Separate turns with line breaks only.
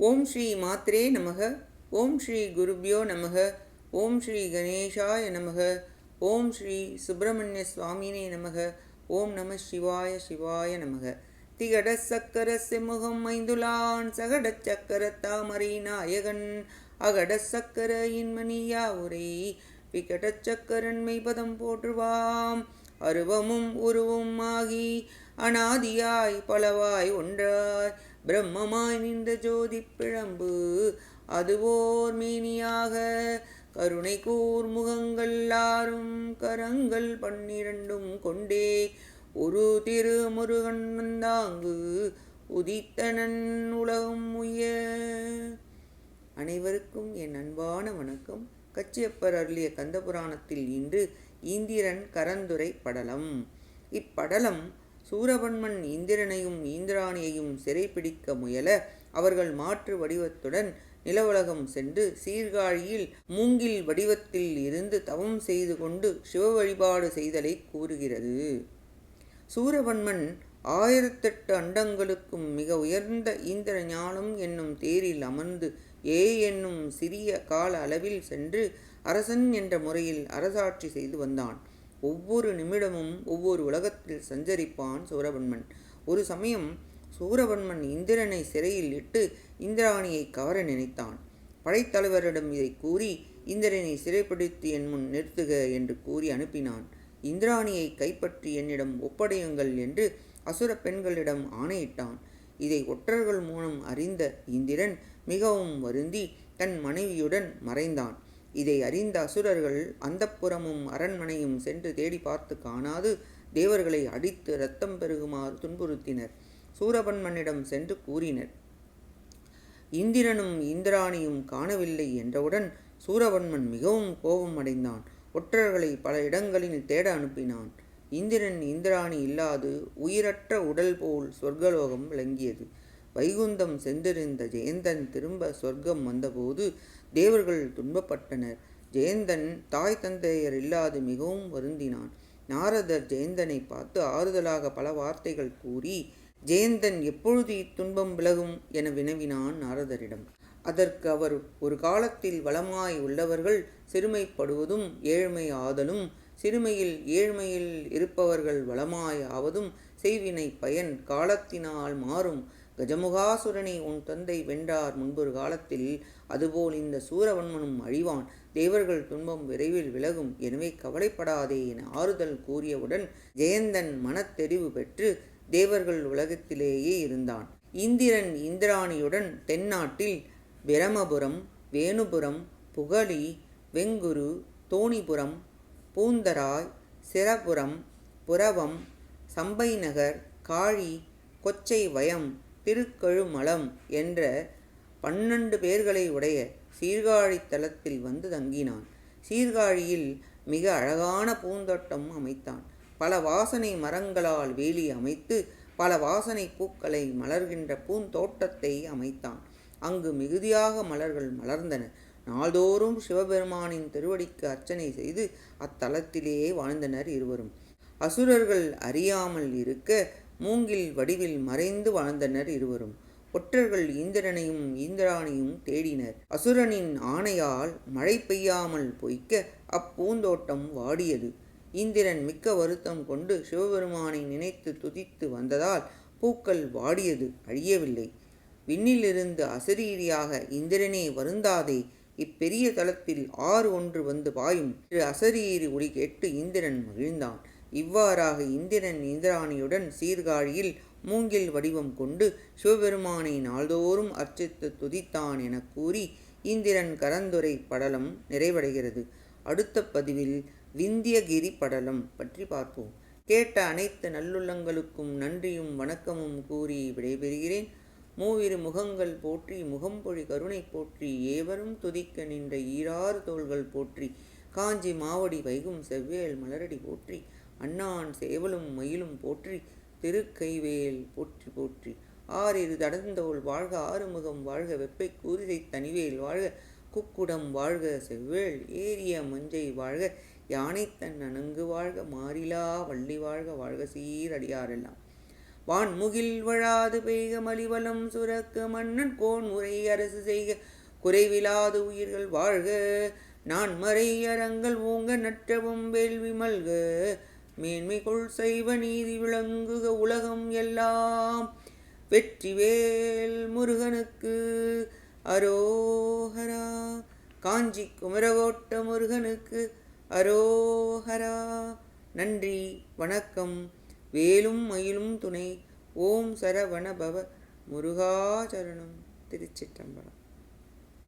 ஓம் ஸ்ரீ மாத்ரே நமக. ஓம் ஸ்ரீ குருப்யோ நமக. ஓம் ஸ்ரீ கணேஷாய நமக. ஓம் ஸ்ரீ சுப்பிரமணிய சுவாமினே நமக. ஓம் நம சிவாய சிவாய நமக. திகட சக்கர செம்முகம் ஐந்துலான் சகட சக்கர தாமரை நாயகன் அகட சக்கர இன்மணியா உரை விகட சக்கரன் மெய்பதம் போற்றுவாம். அருவமும் உருவும் ஆகி அனாதியாய் பலவாய் ஒன்றாய் பிரம்மமாய் நின்ற ஜோதி பிழம்பு அதுவோர் மேனியாக கருணை கூர் முகங்கள் ஆறும் கரங்கள் 12 கொண்டே ஒரு திருமுருகன் வந்தாங்கு உதித்தனன் உலகம் உய்ய. அனைவருக்கும் என் அன்பான வணக்கம். கச்சியப்பர் அருளிய கந்தபுராணத்தில் இன்று இந்திரன் கரந்துரை படலம். இப்படலம் சூரபன்மன் இந்திரனையும் இந்திராணியையும் சிறைப்பிடிக்க முயல அவர்கள் மாற்று வடிவத்துடன் நிலவுலகம் சென்று சீர்காழியில் மூங்கில் வடிவத்தில் இருந்து தவம் செய்து கொண்டு சிவ வழிபாடு செய்தலை கூறுகிறது. சூரபன்மன் 1008 அண்டங்களுக்கும் மிக உயர்ந்த இந்திர ஞானம் என்னும் தேரில் அமர்ந்து என்னும் சிறிய கால அளவில் சென்று அரசன் என்ற முறையில் அரசாட்சி செய்து வந்தான். ஒவ்வொரு நிமிடமும் ஒவ்வொரு உலகத்தில் சஞ்சரிப்பான் சூரபன்மன். ஒரு சமயம் சூரபன்மன் இந்திரனை சிறையில் இட்டு இந்திராணியை கவர நினைத்தான். படைத்தலைவரிடம் இதை கூறி இந்திரனை சிறைப்பிடித்து என் முன் நிறுத்துக என்று கூறி அனுப்பினான். இந்திராணியை கைப்பற்றி என்னிடம் ஒப்படையுங்கள் என்று அசுர பெண்களிடம் ஆணையிட்டான். இதை ஒற்றர்கள் மூலம் அறிந்த இந்திரன் மிகவும் வருந்தி தன் மனைவியுடன் மறைந்தான். இதை அறிந்த அசுரர்கள் அந்தப்புறமும் அரண்மனையும் சென்று தேடி பார்த்து காணாது தேவர்களை அடித்து இரத்தம் பெருகுமாறு துன்புறுத்தினர். சூரபன்மனிடம் சென்று கூறினர். இந்திரனும் இந்திராணியும் காணவில்லை என்றவுடன் சூரபன்மன் மிகவும் கோபம் அடைந்தான். ஒற்றர்களை பல இடங்களில் தேட அனுப்பினான். இந்திரன் இந்திராணி இல்லாது உயிரற்ற உடல் போல் சொர்க்கலோகம் விளங்கியது. வைகுந்தம் சென்றிருந்த ஜெயந்தன் திரும்ப சொர்க்கம் வந்தபோது தேவர்கள் துன்பப்பட்டனர். ஜெயந்தன் தாய் தந்தையர் இல்லாது மிகவும் வருந்தினான். நாரதர் ஜெயந்தனை பார்த்து ஆறுதலாக பல வார்த்தைகள் கூறி ஜெயந்தன் எப்பொழுது இத்துன்பம் விலகும் என வினவினான் நாரதரிடம். அதற்கு அவர், ஒரு காலத்தில் வளமாய் உள்ளவர்கள் சிறுமைப்படுவதும் ஏழ்மை ஆதலும் சிறுமையில் ஏழ்மையில் இருப்பவர்கள் வளமாய் ஆவதும் செய்வினை பயன் காலத்தினால் மாறும். கஜமுகாசுரனை உன் தந்தை வென்றார் முன்பொரு காலத்தில், அதுபோல் இந்த சூரவன்மனும் அழிவான். தேவர்கள் துன்பம் விரைவில் விலகும், எனவே கவலைப்படாதே என ஆறுதல் கூறியவுடன் ஜெயந்தன் மனத்தெரிவு பெற்று தேவர்கள் உலகத்திலேயே இருந்தான். இந்திரன் இந்திராணியுடன் தென்னாட்டில் பிரமபுரம், வேணுபுரம், புகழி, வெங்குரு, தோணிபுரம், பூந்தராய், சிரபுரம், புரவம், சம்பைநகர், காழி, கொச்சை வயம், திருக்கழுமலம் என்ற 12 பேர்களை உடைய சீர்காழி தலத்தில் வந்து தங்கினான். சீர்காழியில் மிக அழகான பூந்தோட்டம் அமைத்தான். பல வாசனை மரங்களால் வேலி அமைத்து பல வாசனை பூக்களை மலர்கின்ற பூந்தோட்டத்தை அமைத்தான். அங்கு மிகுதியாக மலர்கள் மலர்ந்தன. நாள்தோறும் சிவபெருமானின் திருவடிக்கு அர்ச்சனை செய்து அத்தலத்திலேயே வாழ்ந்தனர் இருவரும். அசுரர்கள் அறியாமல் இருக்க மூங்கில் வடிவில் மறைந்து வாழ்ந்தனர் இருவரும். ஒற்றர்கள் இந்திரனையும் இந்திராணியும் தேடினர். அசுரனின் ஆணையால் மழை பெய்யாமல் பொய்க்க அப்பூந்தோட்டம் வாடியது. இந்திரன் மிக்க வருத்தம் கொண்டு சிவபெருமானை நினைத்து துதித்து வந்ததால் பூக்கள் வாடியது, அழியவில்லை. விண்ணிலிருந்து அசரீரியாக, இந்திரனே வருந்தாதே, இப்பெரிய தலத்தில் ஆறு ஒன்று வந்து பாயும் என்று அசரீரி ஒளி கேட்டு இந்திரன் மகிழ்ந்தான். இவ்வாறாக இந்திரன் இந்திராணியுடன் சீர்காழியில் மூங்கில் வடிவம் கொண்டு சிவபெருமானை நாள்தோறும் அர்ச்சித்து துதித்தான் என கூறி இந்திரன் கரந்துரை படலம் நிறைவடைகிறது. அடுத்த பதிவில் விந்தியகிரி படலம் பற்றி பார்ப்போம். கேட்ட அனைத்து நல்லுள்ளங்களுக்கும் நன்றியும் வணக்கமும் கூறி விடைபெறுகிறேன். மூவிரு முகங்கள் போற்றி, முகம்பொழி கருணை போற்றி, ஏவரும் துதிக்க நின்ற ஈராறு தோள்கள் போற்றி, காஞ்சி மாவடி வைகும் செவ்வேல் மலரடி போற்றி, அண்ணான் சேவலும் மயிலும் போற்றி, திருக்கைவேல் போற்றி போற்றி. ஆறிரு தடந்தோள் வாழ்க, ஆறுமுகம் வாழ்க, வெப்பை கூரிசை தனிவேல் வாழ்க, குக்குடம் வாழ்க, செவ்வேள் ஏரிய மஞ்சை வாழ்க, யானைத்தன் அணங்கு வாழ்க, மாறிலா வள்ளி வாழ்க, வாழ்க சீரடியாரெல்லாம். வான்முகில் வழாது பெய்க மலிவலம் சுரக்க மன்னன் கோன் உரை அரசு செய்க குறைவிலாது உயிர்கள் வாழ்க நான் மறை அறங்கள் ஓங்க நற்றவும் வேள்வி மல்க மேன்மைக்குள் செய்வ நீதி விளங்குக உலகம் எல்லாம் வெற்றிவேல் முருகனுக்கு அரோஹரா. காஞ்சி குமரகோட்ட முருகனுக்கு அரோஹரா. நன்றி, வணக்கம். வேலும் மயிலும் துணை. ஓம் சரவண பவ. முருகாச்சரணம். திருச்சிற்றம்பலம்.